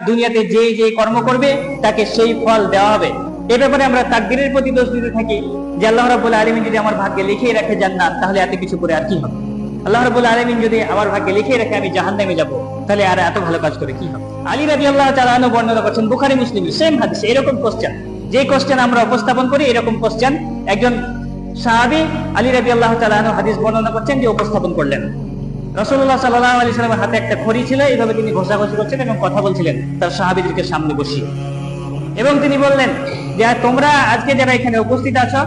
দুনিয়াতে যে যে কর্ম করবে তাকে সেই ফল দেওয়া হবে। এ ব্যাপারে আমরা তাকদীরের প্রতি দোষ দিতে থাকি যে আল্লাহ রাব্বুল আলামিন যদি আমার ভাগ্যে লিখে রাখে জান্নাত, তাহলে এত কিছু করে আর কি হবে? আল্লাহ রাব্বুল আলামিন যদি আমার ভাগ্যে লিখে রাখে আমি জাহান্নামে যাব, তাহলে আর এত ভালো কাজ করে কি হবে? আলী রাদিয়াল্লাহু তাআলা আনহু বর্ণনা করছেন বুখারী মুসলিমে সেম হাদিস, এরকম কোশ্চেন, যে কোশ্চেন আমরা উপস্থাপন করি এরকম কোশ্চেন একজন সাহাবী আলী রাদিয়াল্লাহু তাআলা আনহু হাদিস বর্ণনা করছেন যে উপস্থাপন করলেন। রাসূলুল্লাহ সাল্লাল্লাহু আলাইহি ওয়াসাল্লামের হাতে একটা খড়ি ছিল, এইভাবে তিনি ঘষাঘষি করছেন এবং কথা বলছিলেন তার সাহাবীদেরকে সামনে বসিয়ে, এবং তিনি বললেন যে তোমরা আজকে যারা এখানে উপস্থিত আছো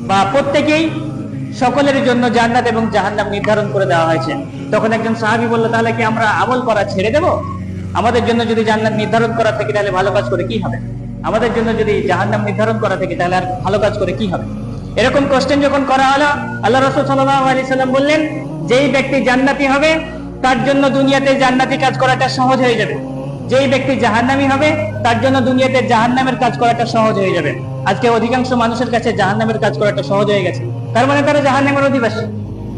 বা প্রত্যেকেই সকলের জন্য জান্নাত এবং জাহান্নাম নির্ধারণ করে দেওয়া হয়েছে। তখন একজন সাহাবী বলল, তাহলে কি আমরা আমল করা ছেড়ে দেব? আমাদের জন্য যদি জান্নাত নির্ধারণ করা থাকে তাহলে ভালো কাজ করে কি হবে? আমাদের জন্য যদি জাহান্নাম নির্ধারণ করা থাকে তাহলে আর ভালো কাজ করে কি হবে? এরকম কোশ্চেন যখন করা হলো, আল্লাহ রাসূল সাল্লাল্লাহু আলাইহি সাল্লাম বললেন, যেই ব্যক্তি জান্নাতি হবে তার জন্য দুনিয়াতে জান্নাতি কাজ করাটা সহজ হয়ে যাবে, যেই ব্যক্তি জাহান্নামী হবে তার জন্য দুনিয়াতে জাহান্নামের কাজ করাটা সহজ হয়ে যাবে। আজকে অধিকাংশ মানুষের কাছে জাহান্নামের কাজ করাটা সহজ হয়ে গেছে, তার মানে তারা জাহান্নামের অধিবাসী।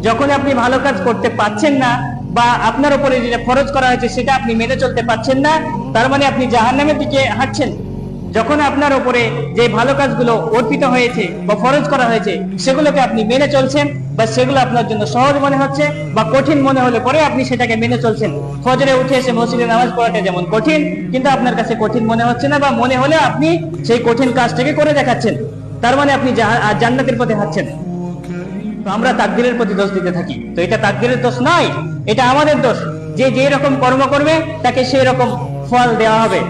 যখন আপনি ভালো কাজ করতে পারছেন না বা আপনার উপরে যেটা ফরজ করা হয়েছে সেটা আপনি মেনে চলতে পারছেন না, তার মানে আপনি জাহান্নামের দিকে হাঁটছেন। যখন আপনার উপরে যে ভালো কাজগুলো অর্পিত হয়েছে বা ফরজ করা হয়েছে সেগুলোকে আপনি মেনে চলছেন, বা সেগুলো আপনার জন্য সহজ মনে হচ্ছে বা কঠিন মনে হলে পরে আপনি সেটাকে মেনে চলছেন। ফজরে উঠে এসে মসজিদে নামাজ পড়াটা যেমন কঠিন, কিন্তু আপনার কাছে কঠিন মনে হচ্ছে না, বা মনে হলে আপনি সেই কঠিন কাজটাকে করে দেখাচ্ছেন, তার মানে আপনি জান্নাতের পথে হাঁটছেন। তো আমরা তাকদীরের প্রতি দোষ দিতে থাকি, তো এটা তাকদীরের দোষ নয়, এটা আমাদের দোষ। যে যে রকম কর্ম করবে তাকে সেই রকম ফল দেওয়া হবে।